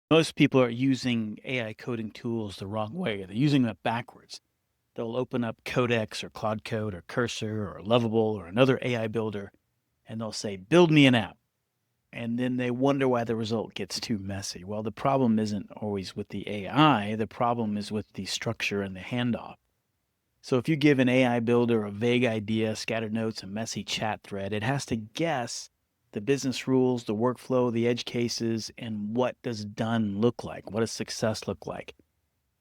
Most people are using AI coding tools the wrong way. They're using them backwards. They'll open up Codex or Claude Code or Cursor or Lovable or another AI builder, and they'll say, build me an app. And then they wonder why the result gets too messy. Well, the problem isn't always with the AI. The problem is with the structure and the handoff. So if you give an AI builder a vague idea, scattered notes, a messy chat thread, it has to guess the business rules, the workflow, the edge cases, and what does done look like? What does success look like?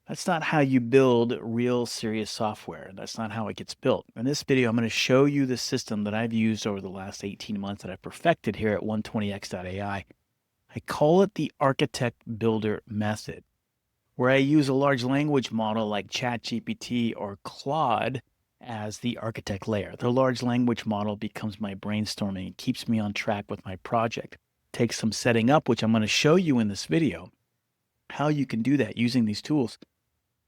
That's not how you build real serious software. That's not how it gets built. In this video, I'm going to show you the system that I've used over the last 18 months that I've perfected here at 120x.ai. I call it the architect builder method, where I use a large language model like ChatGPT or Claude as the architect layer. The large language model becomes my brainstorming and keeps me on track with my project. It takes some setting up, which I'm going to show you in this video, how you can do that using these tools.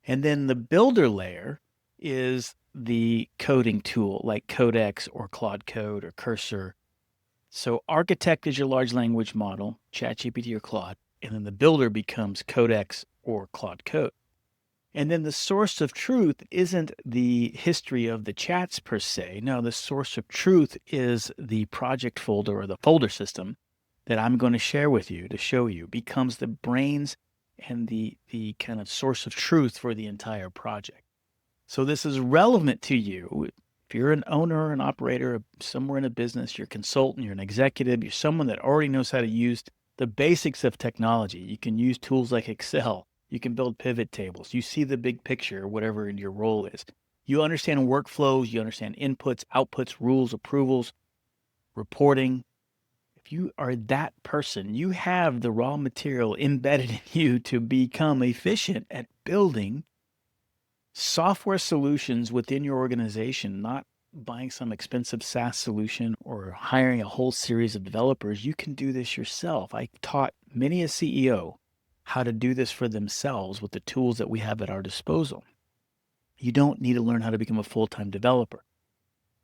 And then the builder layer is the coding tool like Codex or Claude Code or Cursor. So architect is your large language model, ChatGPT or Claude, and then the builder becomes Codex or Claude Code. And then the source of truth isn't the history of the chats per se. No, the source of truth is the project folder or the folder system that I'm going to share with you to show you becomes the brains and the kind of source of truth for the entire project. So this is relevant to you. If you're an owner, an operator, somewhere in a business, you're a consultant, you're an executive, you're someone that already knows how to use the basics of technology. You can use tools like Excel. You can build pivot tables. You see the big picture, whatever your role is. You understand workflows. You understand inputs, outputs, rules, approvals, reporting. If you are that person, you have the raw material embedded in you to become efficient at building software solutions within your organization, not buying some expensive SaaS solution or hiring a whole series of developers. You can do this yourself. I taught many a CEO how to do this for themselves with the tools that we have at our disposal. You don't need to learn how to become a full-time developer.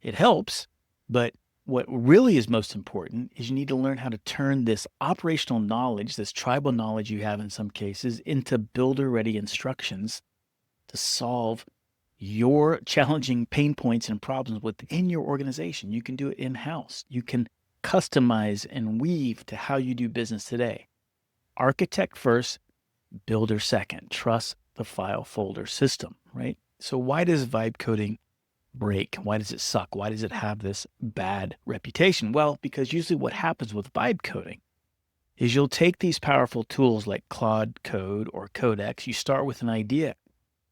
It helps, but what really is most important is you need to learn how to turn this operational knowledge, this tribal knowledge you have in some cases, into builder-ready instructions to solve your challenging pain points and problems within your organization. You can do it in-house. You can customize and weave to how you do business today. Architect first, builder second. Trust the file folder system, right? So why does vibe coding break? Why does it suck? Why does it have this bad reputation? Well, because usually what happens with vibe coding is you'll take these powerful tools like Claude Code or Codex, you start with an idea.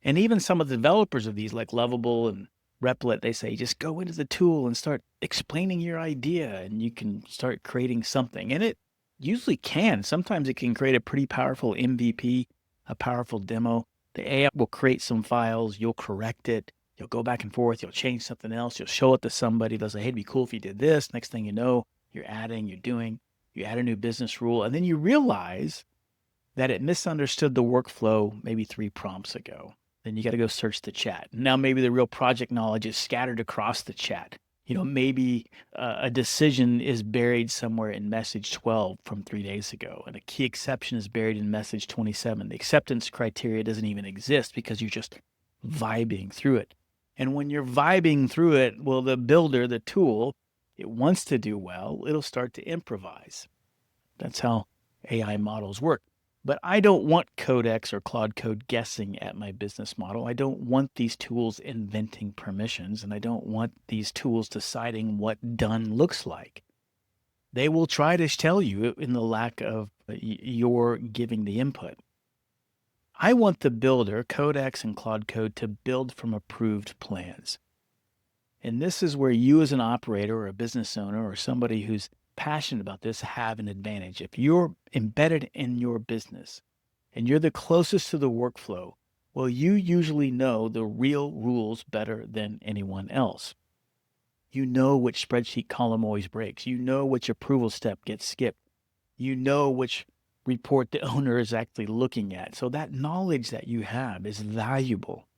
And even some of the developers of these like Lovable and Replit, they say, just go into the tool and start explaining your idea and you can start creating something. And it usually can. Sometimes it can create a pretty powerful MVP, a powerful demo. The AI will create some files, you'll correct it, you'll go back and forth, you'll change something else, you'll show it to somebody, they'll say, hey, it'd be cool if you did this. Next thing you know, you're adding, you're doing, you add a new business rule, and then you realize that it misunderstood the workflow maybe 3 prompts ago. Then you got to go search the chat. Now maybe the real project knowledge is scattered across the chat. You know, maybe a decision is buried somewhere in message 12 from 3 days ago, and a key exception is buried in message 27. The acceptance criteria doesn't even exist because you're just vibing through it. And when you're vibing through it, well, the builder, the tool, it wants to do well, it'll start to improvise. That's how AI models work. But I don't want Codex or Claude Code guessing at my business model. I don't want these tools inventing permissions, and I don't want these tools deciding what done looks like. They will try to tell you in the lack of your giving the input. I want the builder, Codex and Claude Code, to build from approved plans. And this is where you as an operator or a business owner or somebody who's passionate about this have an advantage. If you're embedded in your business and you're the closest to the workflow, well, you usually know the real rules better than anyone else. You know which spreadsheet column always breaks. You know which approval step gets skipped. You know which report the owner is actually looking at. So that knowledge that you have is valuable,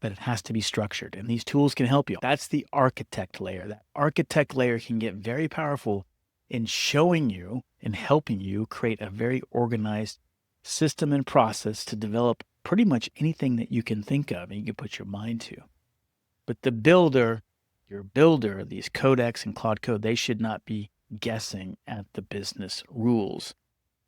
but it has to be structured, and these tools can help you. That's the architect layer. That architect layer can get very powerful in showing you and helping you create a very organized system and process to develop pretty much anything that you can think of and you can put your mind to. But the builder, your builder, these Codex and Claude Code, they should not be guessing at the business rules.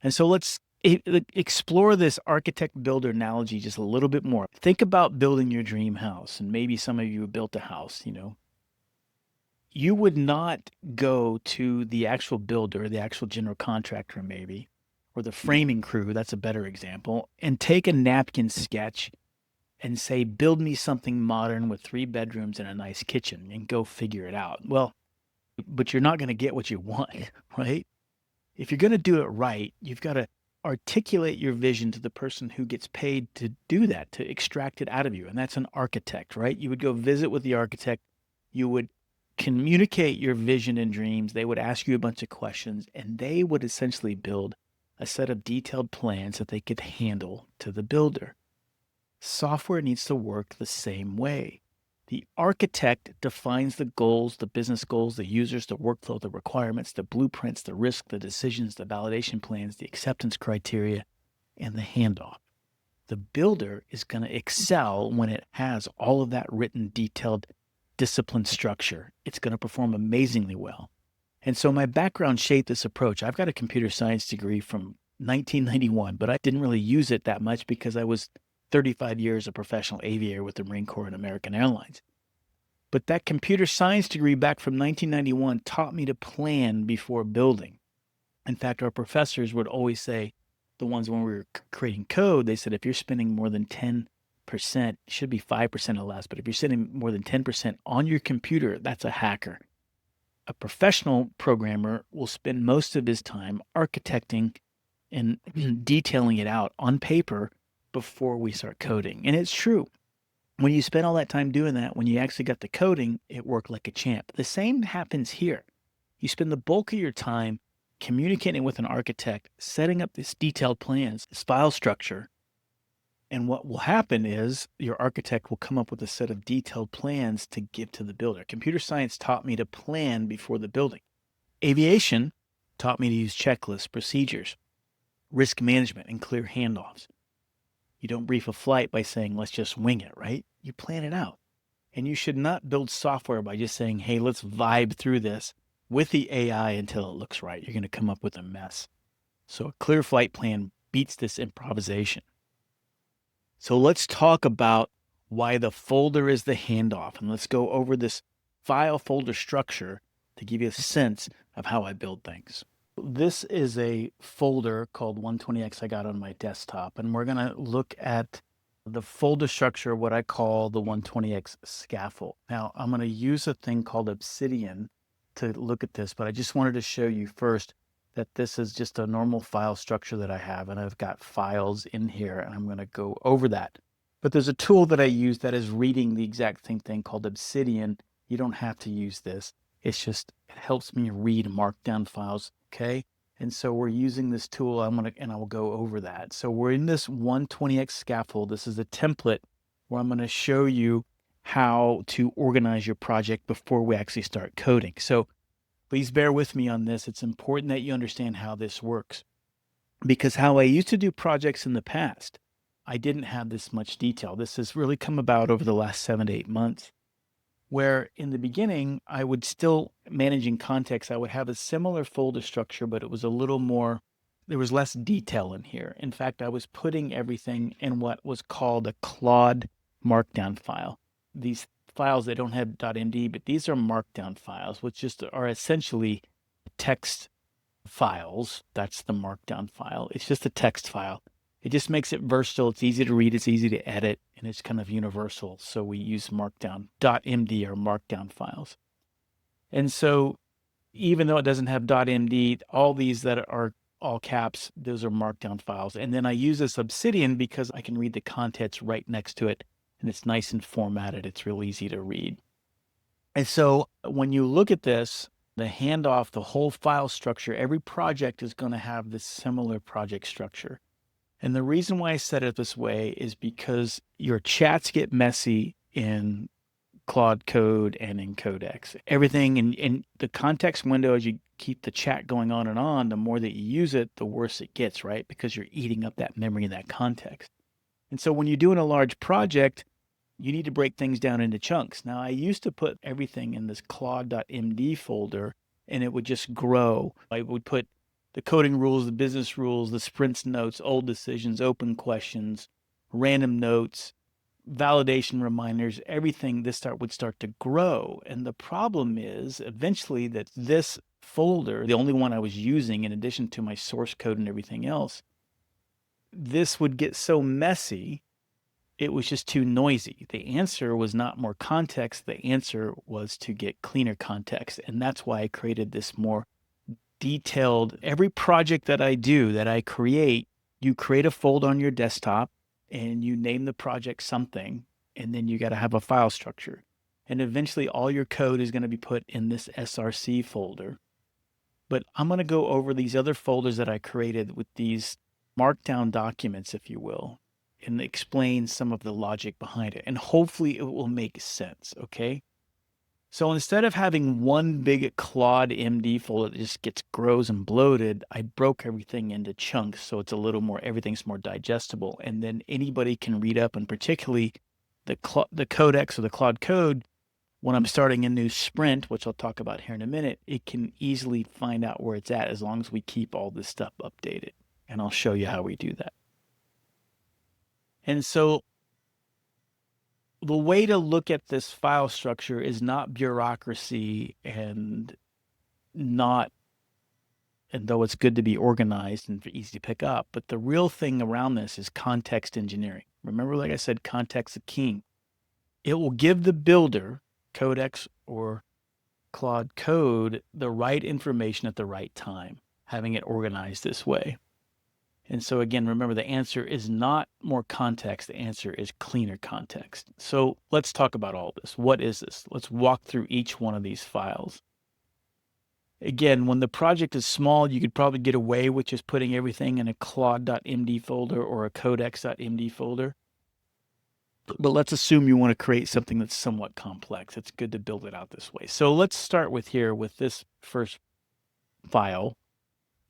And so let's explore this architect builder analogy just a little bit more. Think about building your dream house, and maybe some of you built a house, You would not go to the actual builder, the actual general contractor maybe, or the framing crew, that's a better example, and take a napkin sketch and say, build me something modern with 3 bedrooms and a nice kitchen, and go figure it out. Well, but you're not going to get what you want, right? If you're going to do it right, you've got to articulate your vision to the person who gets paid to do that, to extract it out of you. And that's an architect, right? You would go visit with the architect. You would communicate your vision and dreams. They would ask you a bunch of questions, and they would essentially build a set of detailed plans that they could handle to the builder. Software needs to work the same way. The architect defines the goals, the business goals, the users, the workflow, the requirements, the blueprints, the risk, the decisions, the validation plans, the acceptance criteria, and the handoff. The builder is going to excel when it has all of that written, detailed, disciplined structure. It's going to perform amazingly well. And so my background shaped this approach. I've got a computer science degree from 1991, but I didn't really use it that much because I was 35 years a professional aviator with the Marine Corps and American Airlines. But that computer science degree back from 1991 taught me to plan before building. In fact, our professors would always say, the ones when we were creating code, they said, if you're spending more than 10%, it should be 5% or less, but if you're spending more than 10% on your computer, that's a hacker. A professional programmer will spend most of his time architecting and detailing it out on paper before we start coding. And it's true. When you spend all that time doing that, when you actually got the coding, it worked like a champ. The same happens here. You spend the bulk of your time communicating with an architect, setting up this detailed plans, this file structure. And what will happen is your architect will come up with a set of detailed plans to give to the builder. Computer science taught me to plan before the building. Aviation taught me to use checklists, procedures, risk management, and clear handoffs. You don't brief a flight by saying, let's just wing it, right? You plan it out. And you should not build software by just saying, hey, let's vibe through this with the AI until it looks right. You're going to come up with a mess. So a clear flight plan beats this improvisation. So let's talk about why the folder is the handoff. And let's go over this file folder structure to give you a sense of how I build things. This is a folder called 120X I got on my desktop, and we're going to look at the folder structure, what I call the 120X scaffold. Now, I'm going to use a thing called Obsidian to look at this, but I just wanted to show you first that this is just a normal file structure that I have, and I've got files in here, and I'm going to go over that. But there's a tool that I use that is reading the exact same thing called Obsidian. You don't have to use this. It's just, it helps me read markdown files, okay? And so we're using this tool, and I will go over that. So we're in this 120X scaffold. This is a template where I'm gonna show you how to organize your project before we actually start coding. So please bear with me on this. It's important that you understand how this works, because how I used to do projects in the past, I didn't have this much detail. This has really come about over the last 7 to 8 months. Where in the beginning, I would still, managing context, I would have a similar folder structure, but it was a little more, there was less detail in here. In fact, I was putting everything in what was called a Claude markdown file. These files, they don't have .md, but these are markdown files, which just are essentially text files. That's the markdown file. It's just a text file. It just makes it versatile. It's easy to read. It's easy to edit, and it's kind of universal. So we use markdown.md or markdown files. And so even though it doesn't have .md, all these that are all caps, those are markdown files. And then I use this Obsidian because I can read the contents right next to it, and it's nice and formatted. It's real easy to read. And so when you look at this, the handoff, the whole file structure, every project is going to have this similar project structure. And the reason why I set it this way is because your chats get messy in Claude Code and in Codex. Everything in the context window, as you keep the chat going on, the more that you use it, the worse it gets, right? Because you're eating up that memory and that context. And so when you're doing a large project, you need to break things down into chunks. Now, I used to put everything in this CLAUDE.md folder, and it would just grow. I would put the coding rules, the business rules, the sprints notes, old decisions, open questions, random notes, validation reminders, everything would start to grow. And the problem is eventually that this folder, the only one I was using in addition to my source code and everything else, this would get so messy, it was just too noisy. The answer was not more context. The answer was to get cleaner context. And that's why I created this more detailed, every project that I do, that I create, you create a folder on your desktop and you name the project something, and then you got to have a file structure. And eventually all your code is going to be put in this SRC folder. But I'm going to go over these other folders that I created with these markdown documents, if you will, and explain some of the logic behind it. And hopefully it will make sense, okay? So instead of having one big Claude.md folder that just grows and bloated, I broke everything into chunks so it's a little more, everything's more digestible. And then anybody can read up, and particularly the Codex or the Claude Code, when I'm starting a new sprint, which I'll talk about here in a minute, it can easily find out where it's at as long as we keep all this stuff updated. And I'll show you how we do that. And so the way to look at this file structure is not bureaucracy and though it's good to be organized and easy to pick up, but the real thing around this is context engineering. Remember, like I said, context is king. It will give the builder, Codex or Claude Code, the right information at the right time, having it organized this way. And so again, remember, the answer is not more context. The answer is cleaner context. So let's talk about all this. What is this? Let's walk through each one of these files. Again, when the project is small, you could probably get away with just putting everything in a Claude.md folder or a Codex.md folder. But let's assume you want to create something that's somewhat complex. It's good to build it out this way. So let's start with this first file.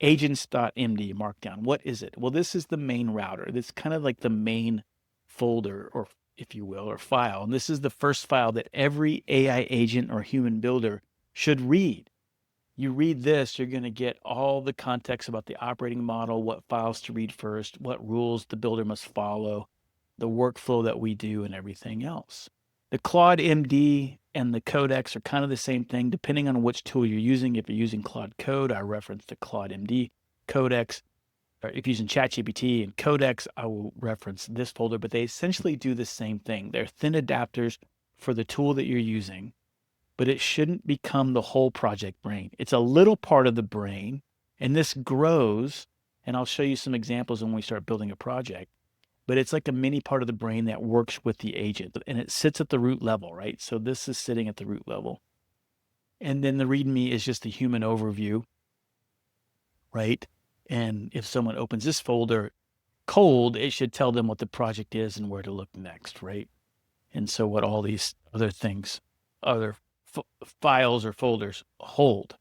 Agents.md markdown. What is it? Well, this is the main router. This is kind of like the main folder, or if you will, or file. And this is the first file that every AI agent or human builder should read. You read this, you're going to get all the context about the operating model, what files to read first, what rules the builder must follow, the workflow that we do, and everything else. The Claude.md and the Codex are kind of the same thing, depending on which tool you're using. If you're using Claude Code, I reference the Claude.md. Codex, or if you're using ChatGPT and Codex, I will reference this folder, but they essentially do the same thing. They're thin adapters for the tool that you're using, but it shouldn't become the whole project brain. It's a little part of the brain, and this grows, and I'll show you some examples when we start building a project. But it's like a mini part of the brain that works with the agent, and it sits at the root level, right? So this is sitting at the root level. And then the README is just the human overview, right? And if someone opens this folder cold, it should tell them what the project is and where to look next, right? And so what all these other things, other files or folders hold.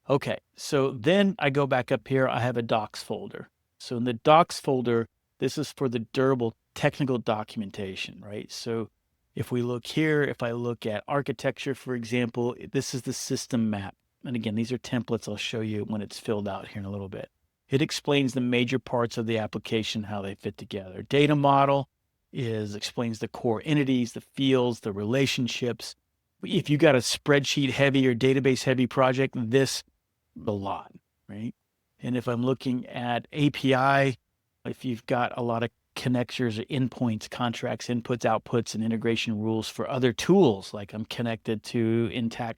Okay, so then I go back up here, I have a docs folder. So in the docs folder, this is for the durable technical documentation, right? So if we look here, if I look at architecture, for example, this is the system map. And again, these are templates. I'll show you when it's filled out here in a little bit. It explains the major parts of the application, how they fit together. Data model explains the core entities, the fields, the relationships. If you got a spreadsheet heavy or database heavy project, this a lot, right? And if I'm looking at API, if you've got a lot of connectors or endpoints, contracts, inputs, outputs, and integration rules for other tools, like I'm connected to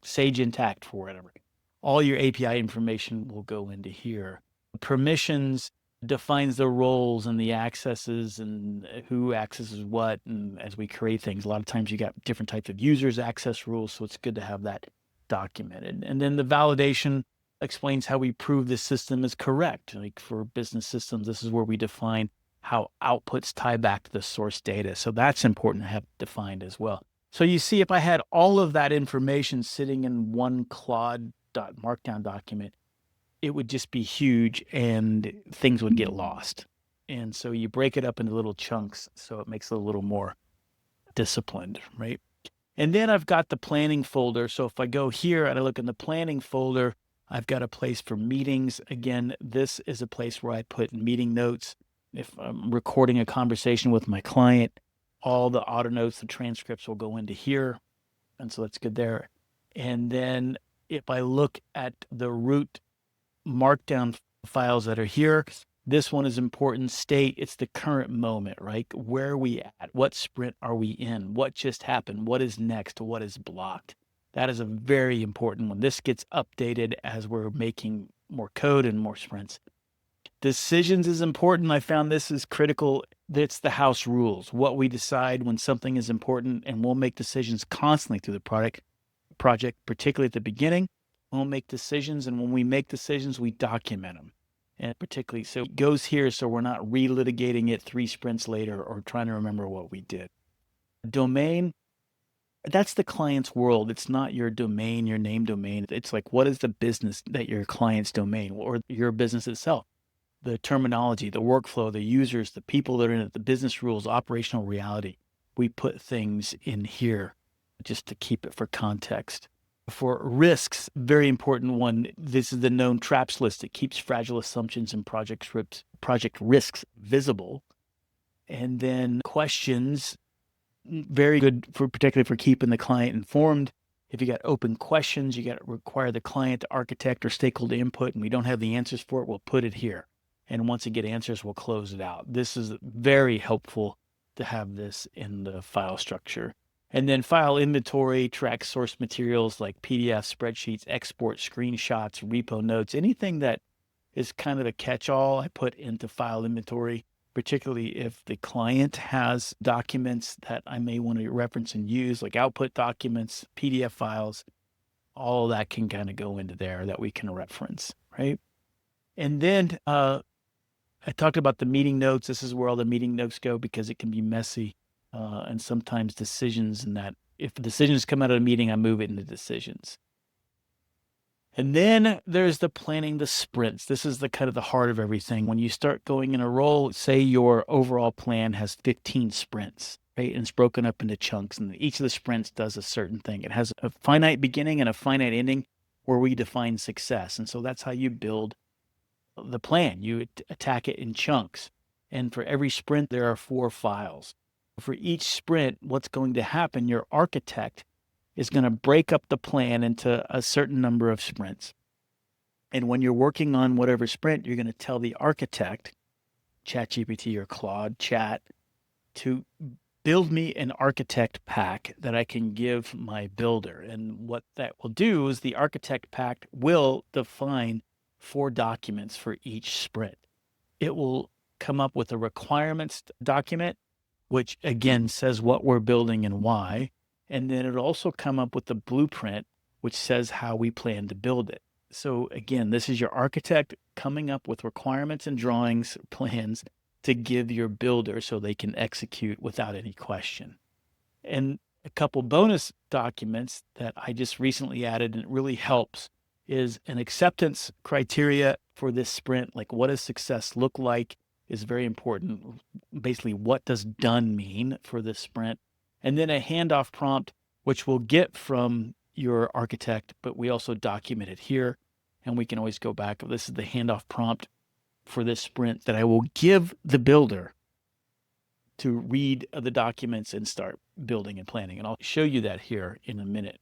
Sage Intacct for whatever, all your API information will go into here. Permissions defines the roles and the accesses and who accesses what. And as we create things, a lot of times you got different types of users access rules. So it's good to have that documented. And then the validation explains how we prove the system is correct. Like for business systems, this is where we define how outputs tie back to the source data. So that's important to have defined as well. So you see, if I had all of that information sitting in one Claude .markdown document, it would just be huge and things would get lost. And so you break it up into little chunks so it makes it a little more disciplined, right? And then I've got the planning folder. So if I go here and I look in the planning folder, I've got a place for meetings. Again, this is a place where I put meeting notes. If I'm recording a conversation with my client, all the auto notes, the transcripts will go into here. And so that's good there. And then if I look at the root markdown files that are here, this one is important. State, it's the current moment, right? Where are we at? What sprint are we in? What just happened? What is next? What is blocked? That is a very important one. This gets updated as we're making more code and more sprints. Decisions is important. I found this is critical. It's the house rules, what we decide when something is important, and we'll make decisions constantly through the project, particularly at the beginning. We'll make decisions, and when we make decisions, we document them. And particularly, so it goes here so we're not relitigating it 3 sprints later or trying to remember what we did. Domain, that's the client's world. It's not your domain, your name domain. It's like, what is the business that your client's domain or your business itself? The terminology, the workflow, the users, the people that are in it, the business rules, operational reality. We put things in here just to keep it for context. For risks, very important one. This is the known traps list. It keeps fragile assumptions and project risks visible. And then questions, very good for particularly for keeping the client informed. If you got open questions, you got to require the client to architect or stakeholder input, and we don't have the answers for it, we'll put it here. And once we get answers, we'll close it out. This is very helpful to have this in the file structure. And then file inventory tracks source materials like PDF, spreadsheets, export, screenshots, repo notes, anything that is kind of a catch-all I put into file inventory, particularly if the client has documents that I may want to reference and use, like output documents, PDF files, all of that can kind of go into there that we can reference, right? And then I talked about the meeting notes. This is where all the meeting notes go because it can be messy. And sometimes decisions, and that if decisions come out of a meeting, I move it into decisions. And then there's the planning the sprints. This is the kind of the heart of everything. When you start going in a role, say your overall plan has 15 sprints, right? And it's broken up into chunks, and each of the sprints does a certain thing. It has a finite beginning and a finite ending where we define success. And so that's how you build the plan. You attack it in chunks. And for every sprint, there are 4 files. For each sprint, what's going to happen, your architect is going to break up the plan into a certain number of sprints. And when you're working on whatever sprint, you're going to tell the architect, ChatGPT or Claude Chat, to build me an architect pack that I can give my builder. And what that will do is the architect pack will define 4 documents for each sprint. It will come up with a requirements document, which again says what we're building and why. And then it'll also come up with the blueprint, which says how we plan to build it. So again, this is your architect coming up with requirements and drawings, plans to give your builder so they can execute without any question. And a couple bonus documents that I just recently added, and it really helps, is an acceptance criteria for this sprint. Like, what does success look like is very important. Basically, what does done mean for this sprint? And then a handoff prompt, which we'll get from your architect, but we also document it here. And we can always go back. This is the handoff prompt for this sprint that I will give the builder to read the documents and start building and planning. And I'll show you that here in a minute.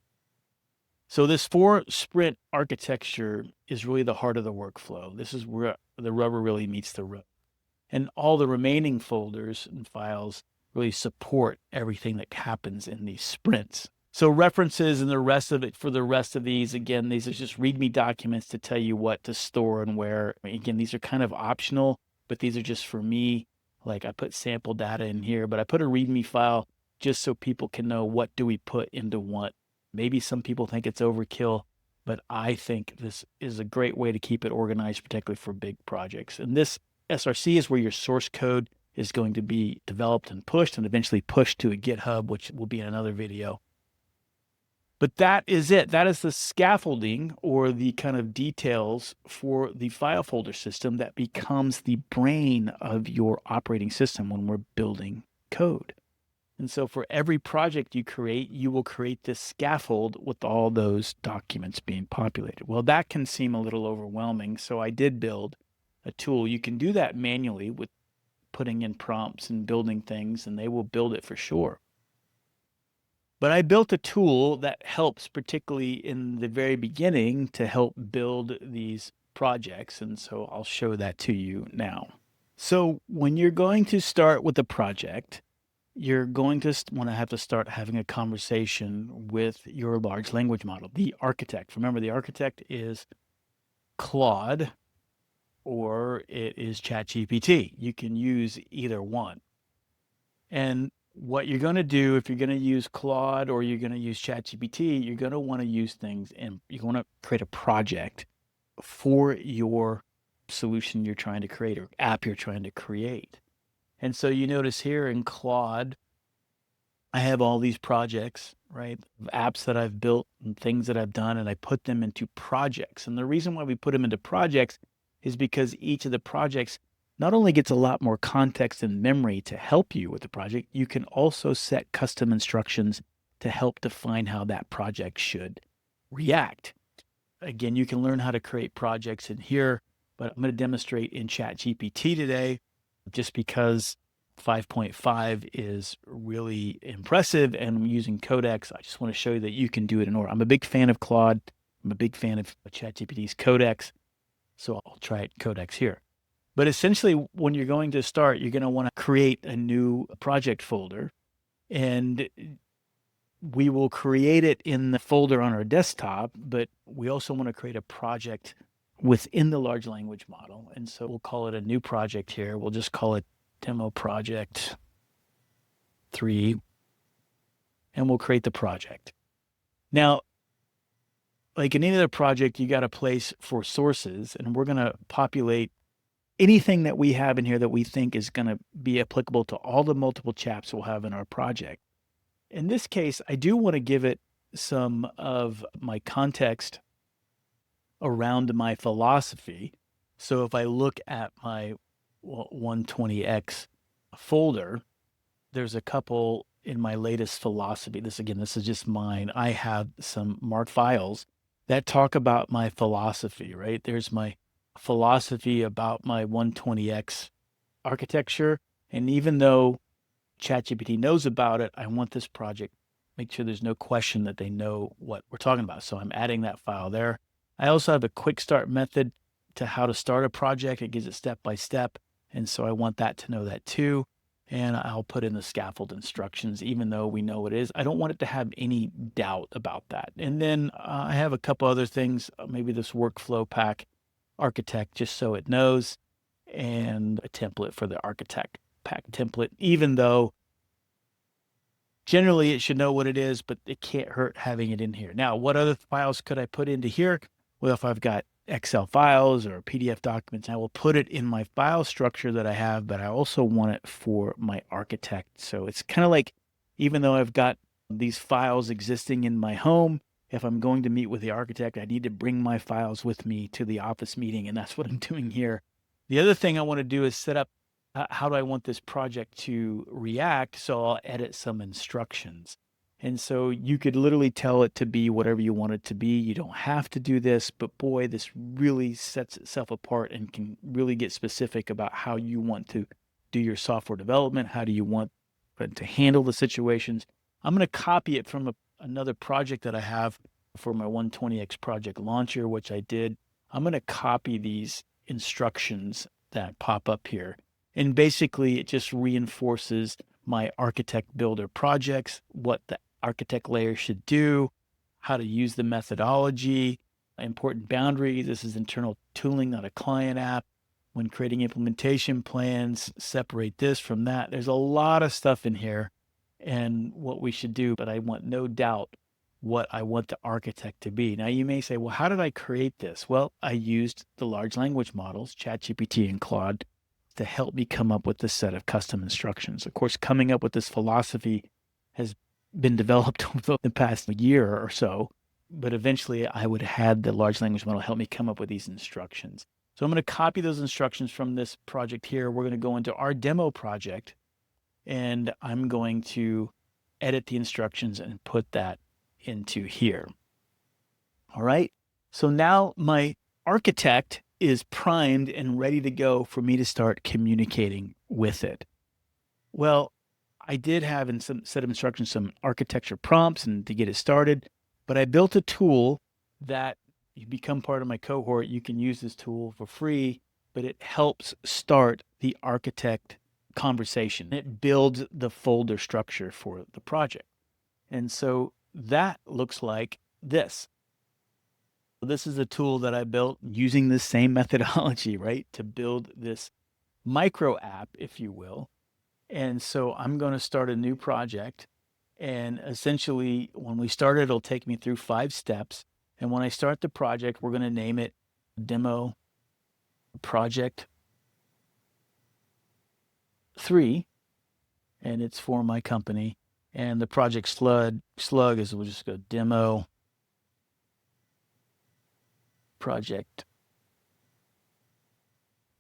So this 4 sprint architecture is really the heart of the workflow. This is where the rubber really meets the road. And all the remaining folders and files really support everything that happens in these sprints. So references and the rest of it for the rest of these, again, these are just README documents to tell you what to store and where. Again, these are kind of optional, but these are just for me. Like, I put sample data in here, but I put a README file just so people can know what do we put into what. Maybe some people think it's overkill, but I think this is a great way to keep it organized, particularly for big projects. And this SRC is where your source code is going to be developed and pushed and eventually pushed to a GitHub, which will be in another video. But that is it. That is the scaffolding or the kind of details for the file folder system that becomes the brain of your operating system when we're building code. And so for every project you create, you will create this scaffold with all those documents being populated. Well, that can seem a little overwhelming. So I did build a tool. You can do that manually with putting in prompts and building things, and they will build it for sure. But I built a tool that helps, particularly in the very beginning, to help build these projects. And so I'll show that to you now. So when you're going to start with a project, you're going to want to have to start having a conversation with your large language model, the architect. Remember, the architect is Claude or it is ChatGPT. You can use either one. And what you're going to do, if you're going to use Claude or you're going to use ChatGPT, you're going to want to use things and you're going to create a project for your solution you're trying to create or app you're trying to create. And so you notice here in Claude, I have all these projects, right? Apps that I've built and things that I've done, and I put them into projects. And the reason why we put them into projects is because each of the projects not only gets a lot more context and memory to help you with the project, you can also set custom instructions to help define how that project should react. Again, you can learn how to create projects in here, but I'm going to demonstrate in ChatGPT today just because 5.5 is really impressive and I'm using Codex. I just want to show you that you can do it in order. I'm a big fan of Claude. I'm a big fan of ChatGPT's Codex. So I'll try it Codex here. But essentially, when you're going to start, you're going to want to create a new project folder. And we will create it in the folder on our desktop, but we also want to create a project within the large language model. And so we'll call it a new project here. We'll just call it Demo Project 3, and we'll create the project. Now, like in any other project, you got a place for sources, and we're going to populate anything that we have in here that we think is going to be applicable to all the multiple chaps we'll have in our project. In this case, I do want to give it some of my context around my philosophy. So if I look at my 120X folder, there's a couple in my latest philosophy. This is just mine. I have some marked files that talk about my philosophy, right? There's my philosophy about my 120X architecture. And even though ChatGPT knows about it, I want this project, make sure there's no question that they know what we're talking about. So I'm adding that file there. I also have a quick start method to how to start a project. It gives it step by step. And so I want that to know that too. And I'll put in the scaffold instructions, even though we know it is. I don't want it to have any doubt about that. And then I have a couple other things, maybe this workflow pack architect, just so it knows, and a template for the architect pack template, even though generally it should know what it is, but it can't hurt having it in here. Now, what other files could I put into here? Well, if I've got Excel files or PDF documents, I will put it in my file structure that I have, but I also want it for my architect. So it's kind of like, even though I've got these files existing in my home, if I'm going to meet with the architect, I need to bring my files with me to the office meeting, and that's what I'm doing here. The other thing I want to do is set up how do I want this project to react, so I'll edit some instructions. And so you could literally tell it to be whatever you want it to be. You don't have to do this, but boy, this really sets itself apart and can really get specific about how you want to do your software development. How do you want to handle the situations? I'm going to copy it from another project that I have for my 120X project launcher, which I did. I'm going to copy these instructions that pop up here. And basically, it just reinforces my architect builder projects, what the architect layer should do, how to use the methodology, important boundaries. This is internal tooling, not a client app. When creating implementation plans, separate this from that. There's a lot of stuff in here and what we should do, but I want no doubt what I want the architect to be. Now, you may say, well, how did I create this? Well, I used the large language models, ChatGPT and Claude, to help me come up with this set of custom instructions. Of course, coming up with this philosophy has been developed over the past year or so. But eventually I would have had the large language model help me come up with these instructions. So I'm going to copy those instructions from this project here. We're going to go into our demo project, and I'm going to edit the instructions and put that into here. All right. So now my architect is primed and ready to go for me to start communicating with it. Well, I did have in some set of instructions some architecture prompts and to get it started, but I built a tool that you become part of my cohort. You can use this tool for free, but it helps start the architect conversation. It builds the folder structure for the project. And so that looks like this. This is a tool that I built using the same methodology, right, to build this micro app, if you will. And so I'm going to start a new project. And essentially, when we start it, it'll take me through 5 steps. And when I start the project, we're going to name it Demo Project 3. And it's for my company. And the project slug is, we'll just go Demo Project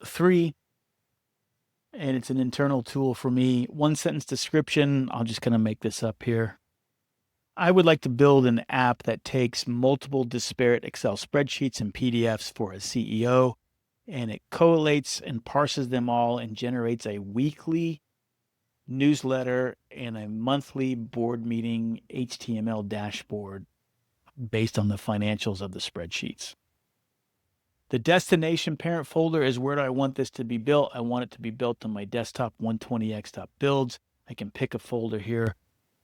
3. And it's an internal tool for me. 1-sentence description. I'll just kind of make this up here. I would like to build an app that takes multiple disparate Excel spreadsheets and PDFs for a CEO, and it collates and parses them all and generates a weekly newsletter and a monthly board meeting HTML dashboard based on the financials of the spreadsheets. The destination parent folder is where I want this to be built. I want it to be built on my desktop 120x.builds. I can pick a folder here.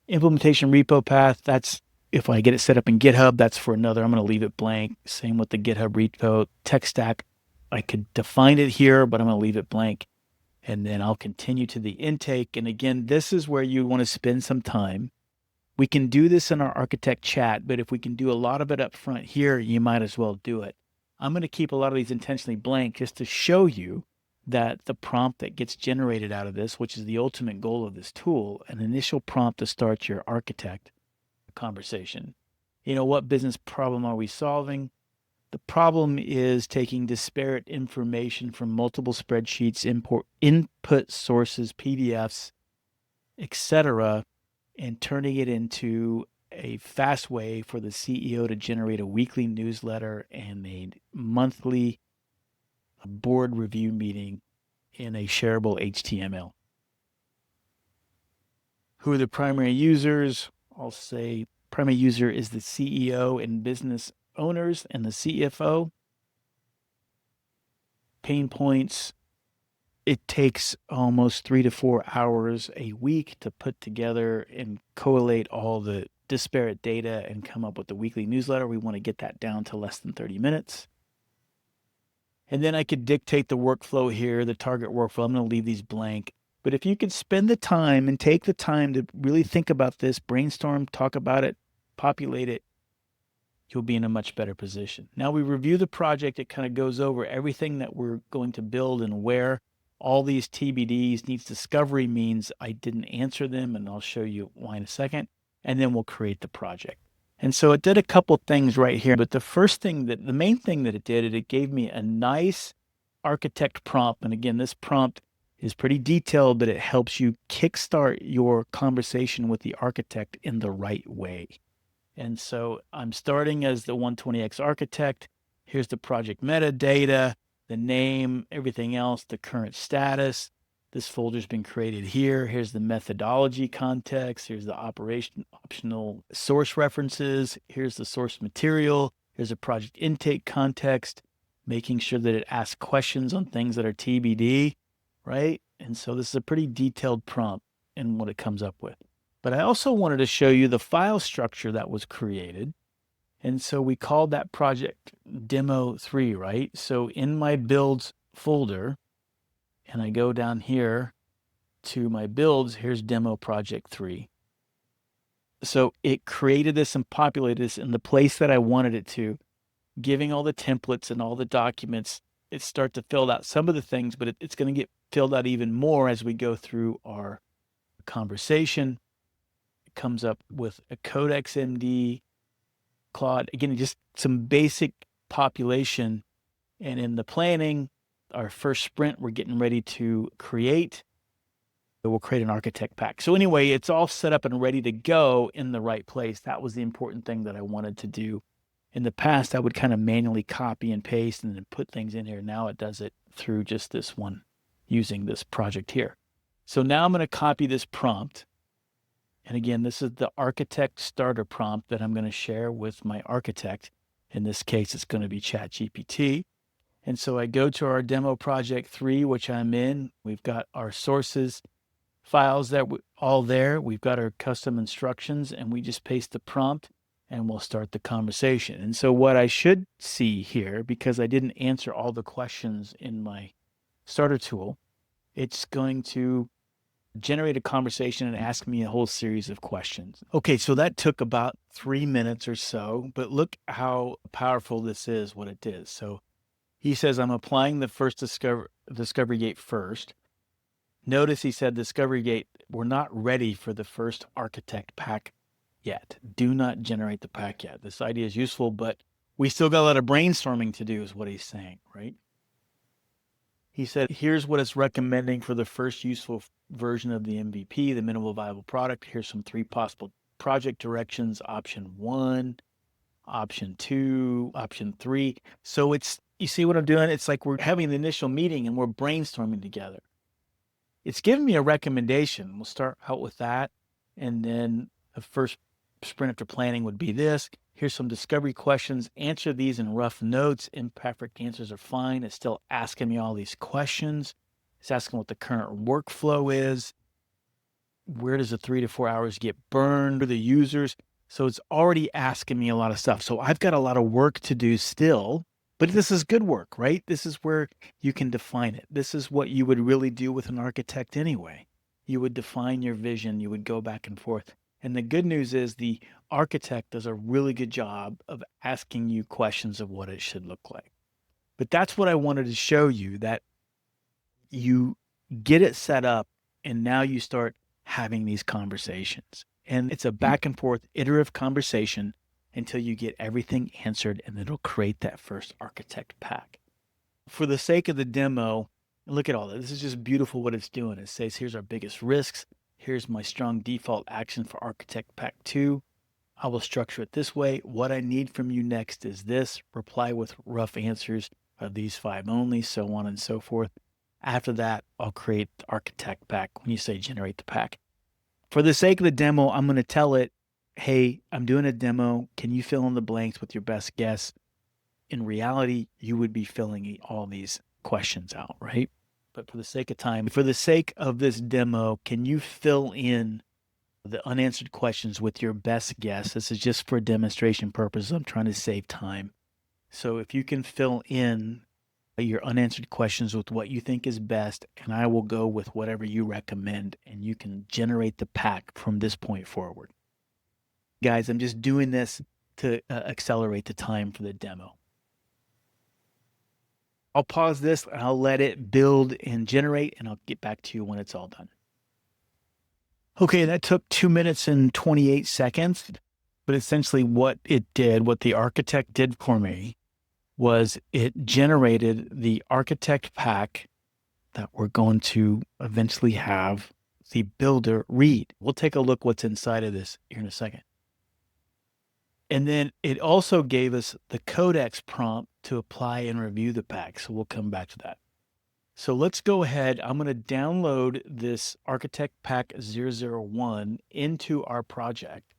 Implementation repo path, that's if I get it set up in GitHub, that's for another. I'm going to leave it blank. Same with the GitHub repo. Tech stack, I could define it here, but I'm going to leave it blank. And then I'll continue to the intake. And again, this is where you want to spend some time. We can do this in our architect chat, but if we can do a lot of it up front here, you might as well do it. I'm going to keep a lot of these intentionally blank just to show you that the prompt that gets generated out of this, which is the ultimate goal of this tool, an initial prompt to start your architect conversation. What business problem are we solving? The problem is taking disparate information from multiple spreadsheets, input sources, PDFs, etc., and turning it into a fast way for the CEO to generate a weekly newsletter and a monthly board review meeting in a shareable HTML. Who are the primary users? I'll say primary user is the CEO and business owners and the CFO. Pain points. It takes almost 3 to 4 hours a week to put together and collate all the disparate data and come up with the weekly newsletter. We want to get that down to less than 30 minutes. And then I could dictate the workflow here, the target workflow. I'm going to leave these blank. But if you could spend the time and take the time to really think about this, brainstorm, talk about it, populate it, you'll be in a much better position. Now we review the project. It kind of goes over everything that we're going to build and where. All these TBDs, needs discovery, means I didn't answer them, and I'll show you why in a second. And then we'll create the project. And so it did a couple things right here. But the main thing that it did, it gave me a nice architect prompt. And again, this prompt is pretty detailed, but it helps you kickstart your conversation with the architect in the right way. And so I'm starting as the 120x architect. Here's the project metadata, the name, everything else, the current status. This folder's been created here. Here's the methodology context. Here's the optional source references. Here's the source material. Here's a project intake context, making sure that it asks questions on things that are TBD, right? And so this is a pretty detailed prompt in what it comes up with. But I also wanted to show you the file structure that was created. And so we called that project Demo 3, right? So in my builds folder, and I go down here to my builds, here's Demo Project 3. So it created this and populated this in the place that I wanted it to, giving all the templates and all the documents. It starts to fill out some of the things, but it's going to get filled out even more as we go through our conversation. comes up with a Codex.md, Claude, again, just some basic population. And in the planning, our first sprint, we're getting ready to create. We'll create an architect pack. So anyway, it's all set up and ready to go in the right place. That was the important thing that I wanted to do. In the past, I would kind of manually copy and paste and then put things in here. Now it does it through just this one using this project here. So now I'm going to copy this prompt. And again, this is the architect starter prompt that I'm going to share with my architect. In this case, it's going to be ChatGPT. And so I go to our demo project 3, which I'm in. We've got our sources files that all there. We've got our custom instructions, and we just paste the prompt and we'll start the conversation. And so what I should see here, because I didn't answer all the questions in my starter tool, it's going to generate a conversation and ask me a whole series of questions. Okay, so that took about 3 minutes or so, but look how powerful this is, what it is. So he says, I'm applying the first discovery gate first. Notice he said discovery gate, we're not ready for the first architect pack yet. Do not generate the pack yet. This idea is useful, but we still got a lot of brainstorming to do is what he's saying, right? He said, here's what it's recommending for the first useful version of the MVP, the minimal viable product. Here's some 3 possible project directions, option 1, option 2, option 3. So it's, you see what I'm doing? It's like we're having the initial meeting and we're brainstorming together. It's giving me a recommendation. We'll start out with that. And then the first sprint after planning would be this. Here's some discovery questions. Answer these in rough notes. Imperfect answers are fine. It's still asking me all these questions. It's asking what the current workflow is. Where does the 3 to 4 hours get burned for the users? So it's already asking me a lot of stuff. So I've got a lot of work to do still, but this is good work, right? This is where you can define it. This is what you would really do with an architect anyway. You would define your vision. You would go back and forth. And the good news is the architect does a really good job of asking you questions of what it should look like. But that's what I wanted to show you, that you get it set up and now you start having these conversations. And it's a back and forth iterative conversation until you get everything answered, and it'll create that first architect pack. For the sake of the demo, look at all that. This is just beautiful what it's doing. It says, here's our biggest risks. Here's my strong default action for architect pack 2. I will structure it this way. What I need from you next is this. Reply with rough answers of these 5 only, so on and so forth. After that, I'll create the architect pack when you say generate the pack. For the sake of the demo, I'm going to tell it, hey, I'm doing a demo. Can you fill in the blanks with your best guess? In reality, you would be filling all these questions out, right? But for the sake of time, for the sake of this demo, can you fill in the unanswered questions with your best guess? This is just for demonstration purposes. I'm trying to save time. So if you can fill in your unanswered questions with what you think is best, and I will go with whatever you recommend, and you can generate the pack from this point forward. Guys, I'm just doing this to accelerate the time for the demo. I'll pause this and I'll let it build and generate, and I'll get back to you when it's all done. Okay, that took 2 minutes and 28 seconds, but essentially what it did, what the architect did for me, was it generated the architect pack that we're going to eventually have the builder read. We'll take a look what's inside of this here in a second. And then it also gave us the Codex prompt to apply and review the pack. So we'll come back to that. So let's go ahead. I'm going to download this architect pack 001 into our project.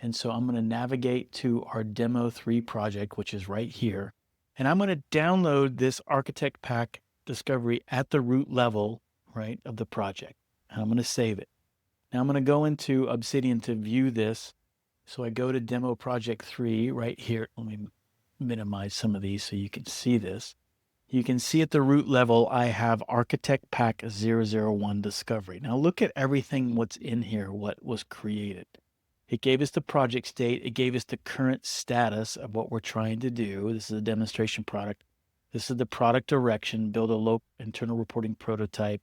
And so I'm going to navigate to our demo 3 project, which is right here. And I'm going to download this architect pack discovery at the root level, right, of the project. And I'm going to save it. Now I'm going to go into Obsidian to view this. So I go to demo project 3 right here. Let me minimize some of these so you can see this. You can see at the root level, I have architect pack 001 discovery. Now look at everything what's in here, what was created. It gave us the project state. It gave us the current status of what we're trying to do. This is a demonstration product. This is the product direction, build a low internal reporting prototype.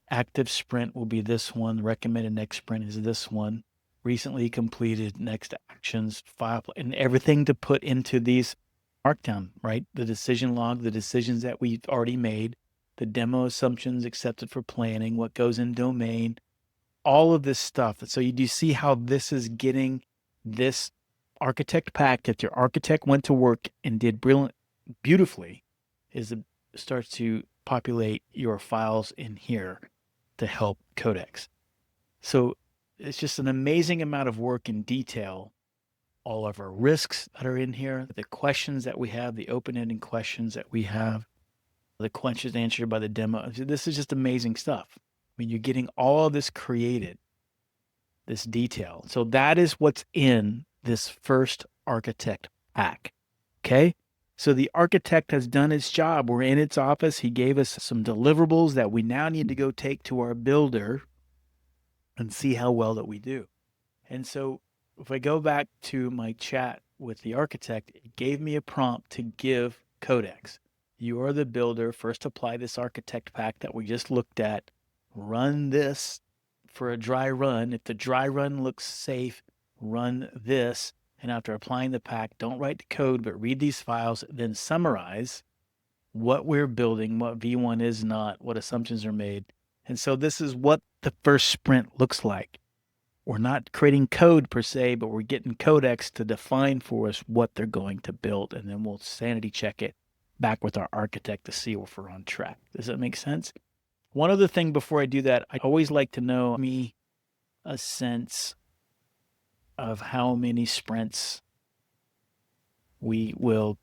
Active sprint will be this one. Recommended next sprint is this one. recently completed, next actions, file, and everything to put into these markdown, right? The decision log, the decisions that we've already made, the demo assumptions accepted for planning, what goes in domain, all of this stuff. So you do see how this is getting this architect pack that your architect went to work and did beautifully, is it starts to populate your files in here to help Codex. So it's just an amazing amount of work and detail. All of our risks that are in here, the questions that we have, the open-ended questions that we have, the questions answered by the demo. This is just amazing stuff. I mean, you're getting all of this created, this detail. So that is what's in this first architect pack. Okay. So the architect has done his job. We're in its office. He gave us some deliverables that we now need to go take to our builder and see how well that we do. And so if I go back to my chat with the architect, it gave me a prompt to give Codex. You are the builder. First apply this architect pack that we just looked at. Run this for a dry run. If the dry run looks safe, run this. And after applying the pack, don't write the code, but read these files, then summarize what we're building, what V1 is not, what assumptions are made. And so this is what the first sprint looks like. We're not creating code per se, but we're getting Codex to define for us what they're going to build. And then we'll sanity check it back with our architect to see if we're on track. Does that make sense? One other thing before I do that, I always like to know a sense of how many sprints we will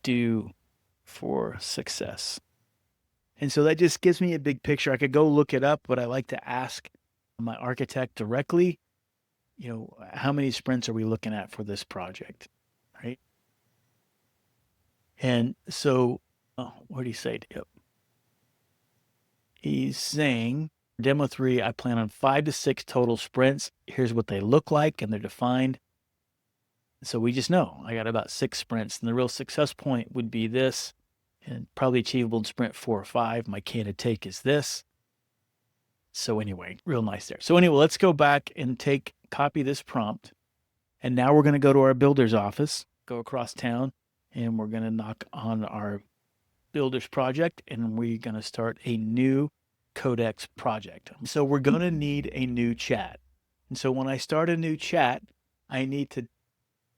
do for success. And so that just gives me a big picture. I could go look it up, but I like to ask my architect directly, how many sprints are we looking at for this project, right? And so, what did he say? Yep. He's saying, demo 3, I plan on 5 to 6 total sprints. Here's what they look like, and they're defined. So we just know I got about 6 sprints, and the real success point would be this, and probably achievable in sprint 4 or 5. My candidate take is this. So anyway, real nice there. So anyway, let's go back and copy this prompt. And now we're going to go to our builder's office, go across town, and we're going to knock on our builder's project, and we're going to start a new Codex project. So we're going to need a new chat. And so when I start a new chat, I need to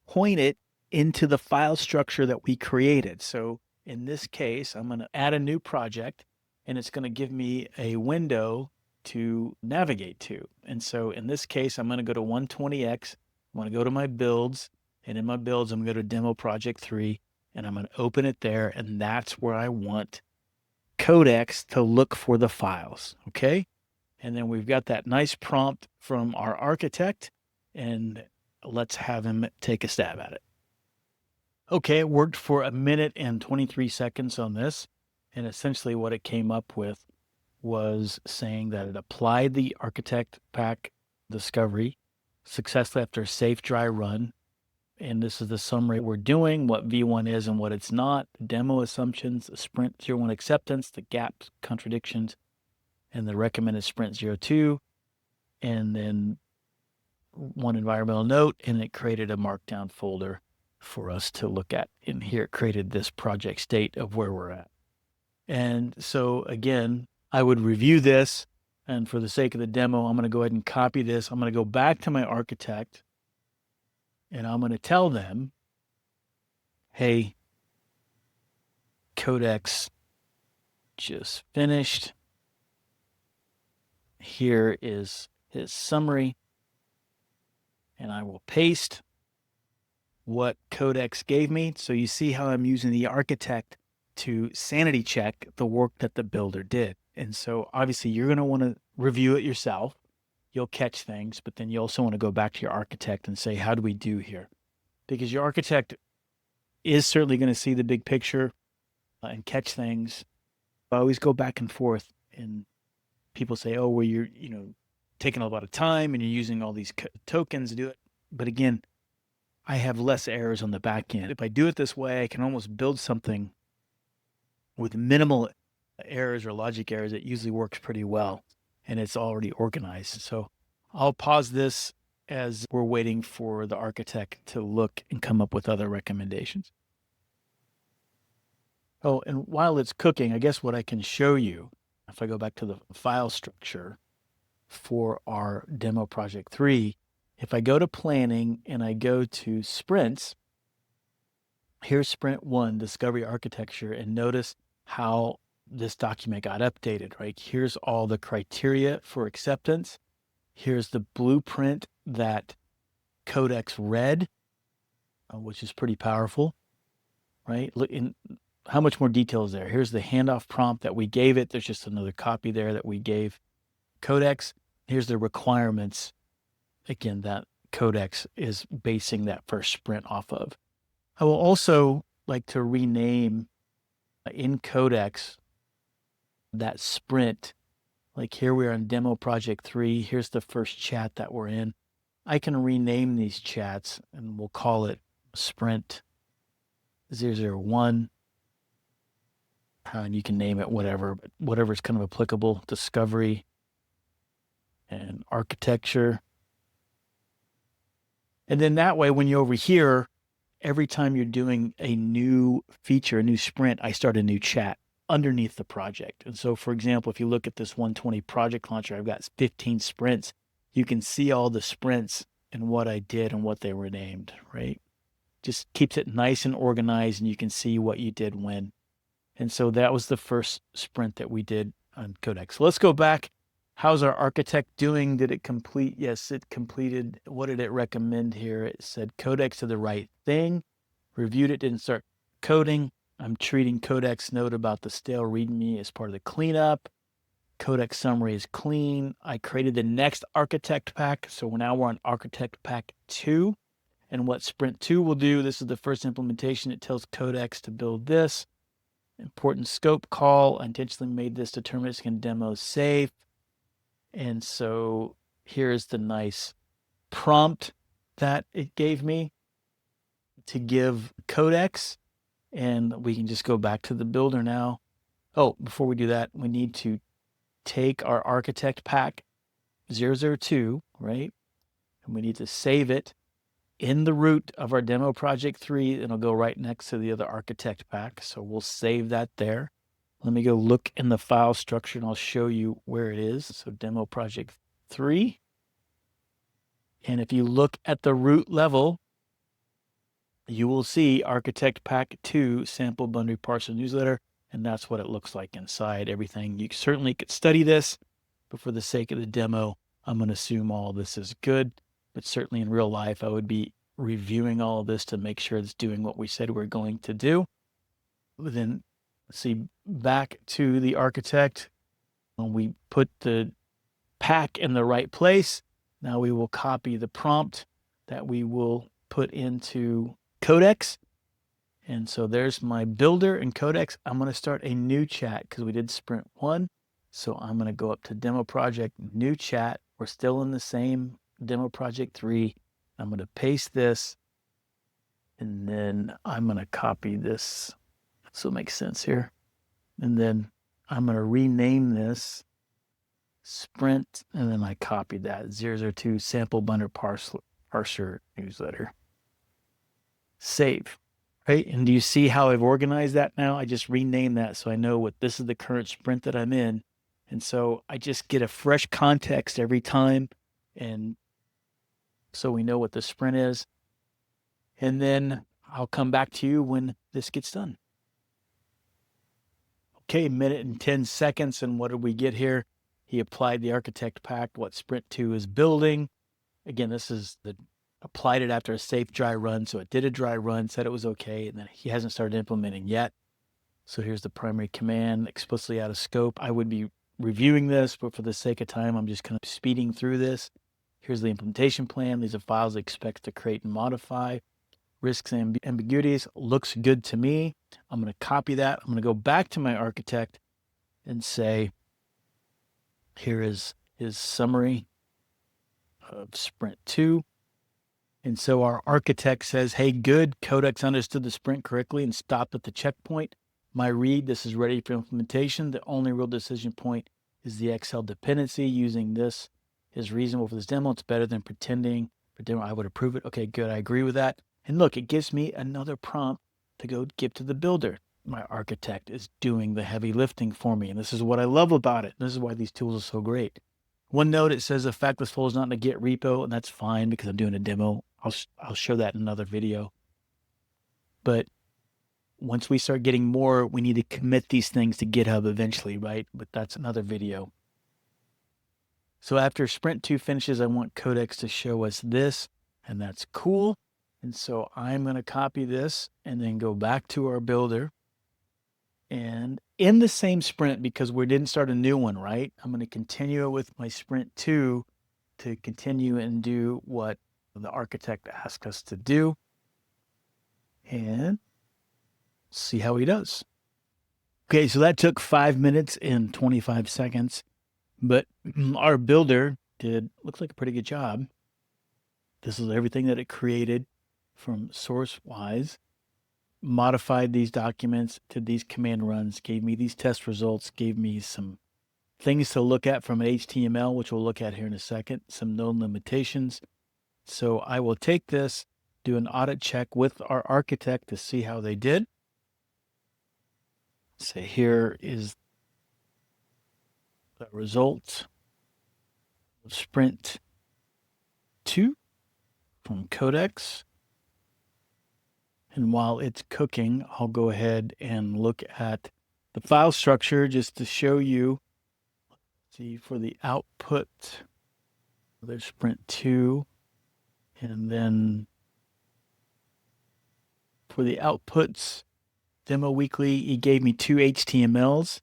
point it into the file structure that we created. So in this case, I'm going to add a new project, and it's going to give me a window to navigate to. And so in this case, I'm going to go to 120x. I'm going to go to my builds, and in my builds, I'm going to go to demo project 3, and I'm going to open it there, and that's where I want Codex to look for the files, okay? And then we've got that nice prompt from our architect, and let's have him take a stab at it. Okay, it worked for 1 minute and 23 seconds on this, and essentially what it came up with was saying that it applied the architect pack discovery successfully after a safe dry run. And this is the summary we're doing, what V1 is and what it's not, the demo assumptions, the sprint 01 acceptance, the gaps, contradictions, and the recommended sprint 02, and then one environmental note, and it created a markdown folder for us to look at. In here, it created this project state of where we're at. And so again, I would review this, and for the sake of the demo, I'm going to go ahead and copy this. I'm going to go back to my architect, and I'm going to tell them, hey, Codex just finished. Here is his summary, and I will paste what Codex gave me. So you see how I'm using the architect to sanity check the work that the builder did. And so obviously you're going to want to review it yourself. You'll catch things, but then you also want to go back to your architect and say, how do we do here? Because your architect is certainly going to see the big picture and catch things. I always go back and forth, and people say, oh, well, you're, taking a lot of time and you're using all these tokens to do it. But again, I have less errors on the back end. If I do it this way, I can almost build something with minimal errors or logic errors. It usually works pretty well, and it's already organized. So I'll pause this as we're waiting for the architect to look and come up with other recommendations. Oh, and while it's cooking, I guess what I can show you, if I go back to the file structure for our demo project 3, if I go to planning and I go to sprints, here's sprint 1, discovery architecture, and notice how this document got updated, right? Here's all the criteria for acceptance. Here's the blueprint that Codex read, which is pretty powerful, right? Look in how much more detail is there. Here's the handoff prompt that we gave it. There's just another copy there that we gave Codex. Here's the requirements, again, that Codex is basing that first sprint off of. I will also like to rename in Codex that sprint. Like here we are in demo project 3. Here's the first chat that we're in. I can rename these chats and we'll call it sprint 001. And you can name it whatever, but whatever is kind of applicable. Discovery and architecture. And then that way, when you're over here, every time you're doing a new feature, a new sprint, I start a new chat underneath the project. And so, for example, if you look at this 120 project launcher, I've got 15 sprints. You can see all the sprints and what I did and what they were named, right? Just keeps it nice and organized, and you can see what you did when. And so that was the first sprint that we did on Codex. So let's go back. How's our architect doing? Did it complete? Yes, it completed. What did it recommend here? It said Codex to the right thing. Reviewed it, didn't start coding. I'm treating Codex note about the stale README as part of the cleanup. Codex summary is clean. I created the next architect pack. So now we're on architect pack 2. And what sprint 2 will do, this is the first implementation. It tells Codex to build this. Important scope call. I intentionally made this deterministic and demo safe. And so here's the nice prompt that it gave me to give Codex. And we can just go back to the builder now. Oh, before we do that, we need to take our architect pack 002, right? And we need to save it in the root of our demo project 3. And it'll go right next to the other architect pack. So we'll save that there. Let me go look in the file structure and I'll show you where it is. So demo project 3. And if you look at the root level, you will see architect pack 2 sample boundary parser newsletter. And that's what it looks like inside everything. You certainly could study this, but for the sake of the demo, I'm going to assume all this is good. But certainly in real life, I would be reviewing all of this to make sure it's doing what we said we're going to do. Then see, back to the architect. When we put the pack in the right place, now we will copy the prompt that we will put into Codex. And so there's my builder in Codex. I'm going to start a new chat because we did sprint 1. So I'm going to go up to demo project, new chat. We're still in the same demo project 3. I'm going to paste this. And then I'm going to copy this. So it makes sense here. And then I'm going to rename this sprint. And then I copied that 002 sample boundary parser newsletter. Save. Right? And do you see how I've organized that now? I just renamed that so I know what this is the current sprint that I'm in. And so I just get a fresh context every time. And so we know what the sprint is. And then I'll come back to you when this gets done. Okay, minute and 10 seconds. And what did we get here? He applied the architect pack, what sprint 2 is building. Again, this is the applied it after a safe dry run. So it did a dry run, said it was okay, and then he hasn't started implementing yet. So here's the primary command, explicitly out of scope. I would be reviewing this, but for the sake of time, I'm just kind of speeding through this. Here's the implementation plan. These are files I expect to create and modify. Risks and ambiguities looks good to me. I'm going to copy that. I'm going to go back to my architect and say, here is his summary of sprint 2. And so our architect says, hey, good, Codex understood the sprint correctly and stopped at the checkpoint. My read, this is ready for implementation. The only real decision point is the Excel dependency. Using this is reasonable for this demo. It's better than pretending for demo. I would approve it. Okay, good. I agree with that. And look, it gives me another prompt to go give to the builder. My architect is doing the heavy lifting for me. And this is what I love about it. This is why these tools are so great. One note, it says a factless folder is not in a Git repo, and that's fine because I'm doing a demo. I'll show that in another video. But once we start getting more, we need to commit these things to GitHub eventually, right? But that's another video. So after sprint 2 finishes, I want Codex to show us this, and that's cool. And so I'm going to copy this and then go back to our builder. And in the same sprint, because we didn't start a new one, right? I'm going to continue it with my sprint 2 to continue and do what the architect asked us to do. And see how he does. Okay, so that took 5 minutes and 25 seconds, but our builder looks like a pretty good job. This is everything that it created from source-wise, modified these documents to these command runs, gave me these test results, gave me some things to look at from HTML, which we'll look at here in a second, some known limitations. So I will take this, do an audit check with our architect to see how they did. Say here is the result of sprint 2 from Codex. And while it's cooking, I'll go ahead and look at the file structure just to show you. See, for the output, there's sprint 2. And then for the outputs, Demo Weekly, he gave me 2 HTMLs.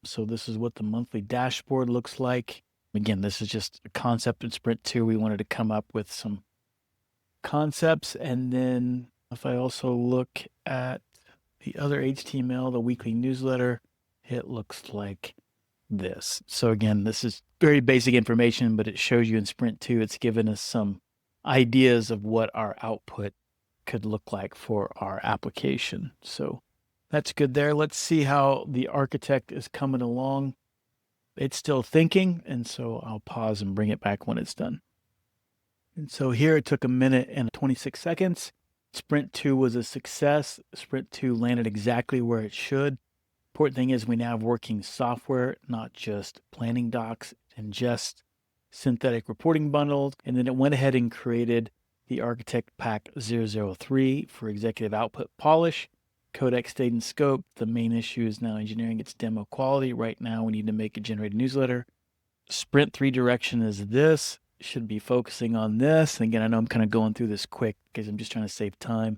So this is what the monthly dashboard looks like. Again, this is just a concept in sprint 2. We wanted to come up with some concepts. And then if I also look at the other HTML, the weekly newsletter, it looks like this. So again, this is very basic information, but it shows you in sprint 2, it's given us some ideas of what our output could look like for our application. So that's good there. Let's see how the architect is coming along. It's still thinking, and so I'll pause and bring it back when it's done. And so here it took 1 minute and 26 seconds. Sprint 2 was a success. Sprint 2 landed exactly where it should. Important thing is we now have working software, not just planning docs and just synthetic reporting bundles. And then it went ahead and created the Architect Pack 003 for executive output polish. Codex stayed in scope. The main issue is now engineering its demo quality. Right now, we need to make a generated newsletter. Sprint 3 direction is this. Should be focusing on this. And again, I know I'm kind of going through this quick because I'm just trying to save time.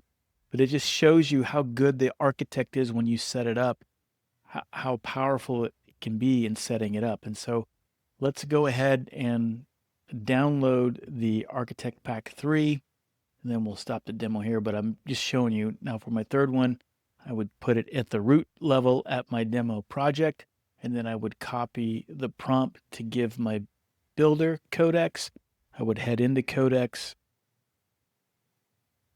But it just shows you how good the architect is when you set it up, how powerful it can be in setting it up. And so let's go ahead and download the Architect Pack 3. And then we'll stop the demo here. But I'm just showing you now for my third one, I would put it at the root level at my demo project, and then I would copy the prompt to give my builder Codex. I would head into Codex,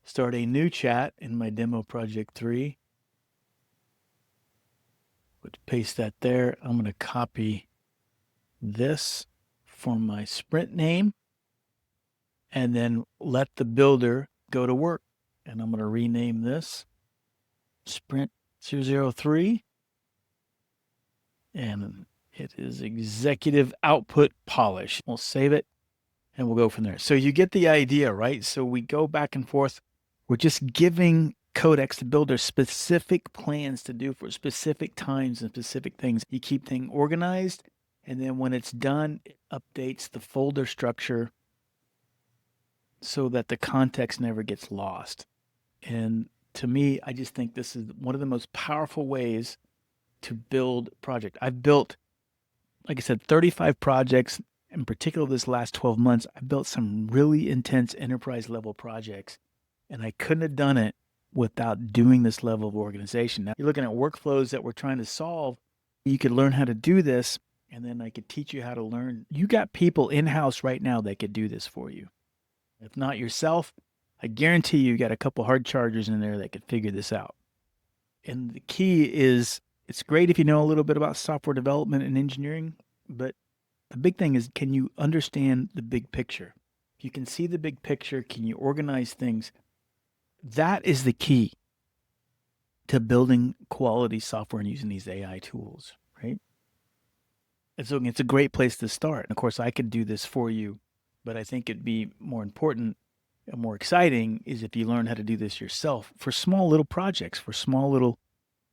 start a new chat in my demo project 3. Would paste that there. I'm going to copy this for my sprint name, and then let the builder go to work. And I'm going to rename this Sprint 003, and it is Executive Output Polish. We'll save it, and we'll go from there. So you get the idea, right? So we go back and forth. We're just giving Codex, the builder, specific plans to do for specific times and specific things. You keep things organized, and then when it's done, it updates the folder structure so that the context never gets lost. And to me, I just think this is one of the most powerful ways to build a project. I've built, like I said, 35 projects. In particular, this last 12 months, I built some really intense enterprise level projects, and I couldn't have done it without doing this level of organization. Now, you're looking at workflows that we're trying to solve. You could learn how to do this, and then I could teach you how to learn. You got people in-house right now that could do this for you. If not yourself, I guarantee you got a couple hard chargers in there that could figure this out. And the key is, it's great if you know a little bit about software development and engineering, but the big thing is, can you understand the big picture? If You can see the big picture. Can you organize things? That is the key to building quality software and using these AI tools, right? And so it's a great place to start. And of course, I could do this for you, but I think it'd be more important and more exciting is if you learn how to do this yourself for small little projects, for small little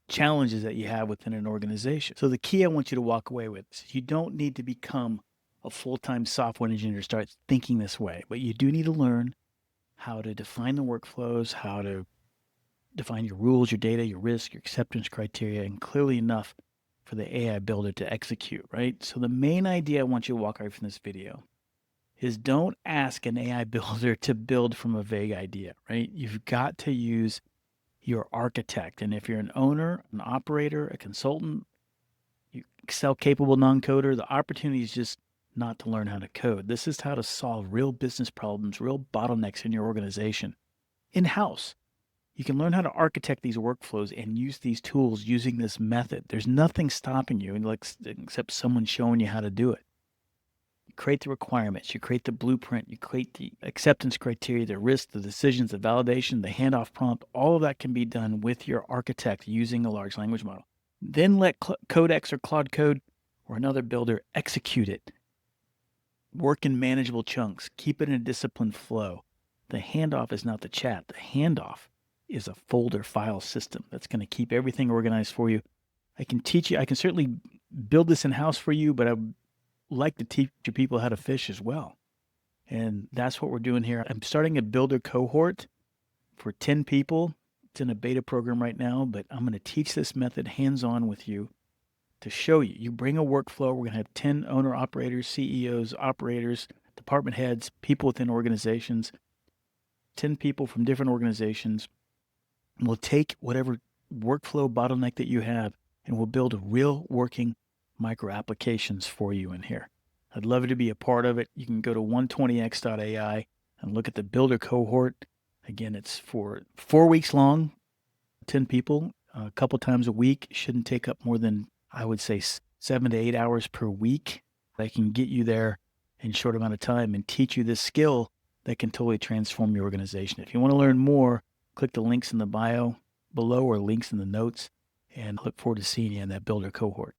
challenges that you have within an organization. So the key I want you to walk away with is you don't need to become a full-time software engineer to start thinking this way, but you do need to learn how to define the workflows, how to define your rules, your data, your risk, your acceptance criteria, and clearly enough for the AI builder to execute, right? So the main idea I want you to walk away from this video is don't ask an AI builder to build from a vague idea, right? You've got to use your architect. And if you're an owner, an operator, a consultant, you Excel capable non-coder, the opportunity is just not to learn how to code. This is how to solve real business problems, real bottlenecks in your organization in-house. You can learn how to architect these workflows and use these tools using this method. There's nothing stopping you except someone showing you how to do it. You create the requirements, you create the blueprint, you create the acceptance criteria, the risk, the decisions, the validation, the handoff prompt. All of that can be done with your architect using a large language model. Then let Codex or Claude Code or another builder execute it. Work in manageable chunks. Keep it in a disciplined flow. The handoff is not the chat. The handoff is a folder file system that's going to keep everything organized for you. I can teach you, I can certainly build this in-house for you, but I would like to teach your people how to fish as well. And that's what we're doing here. I'm starting a builder cohort for 10 people. It's in a beta program right now, but I'm going to teach this method hands-on with you to show you. You bring a workflow. We're going to have 10 owner-operators, CEOs, operators, department heads, people within organizations, 10 people from different organizations. And we'll take whatever workflow bottleneck that you have, and we'll build real working micro applications for you in here. I'd love you to be a part of it. You can go to 120x.ai and look at the builder cohort. Again, it's for 4 weeks long, 10 people, a couple times a week. Shouldn't take up more than, I would say, 7 to 8 hours per week. I can get you there in a short amount of time and teach you this skill that can totally transform your organization. If you want to learn more, click the links in the bio below or links in the notes, and look forward to seeing you in that builder cohort.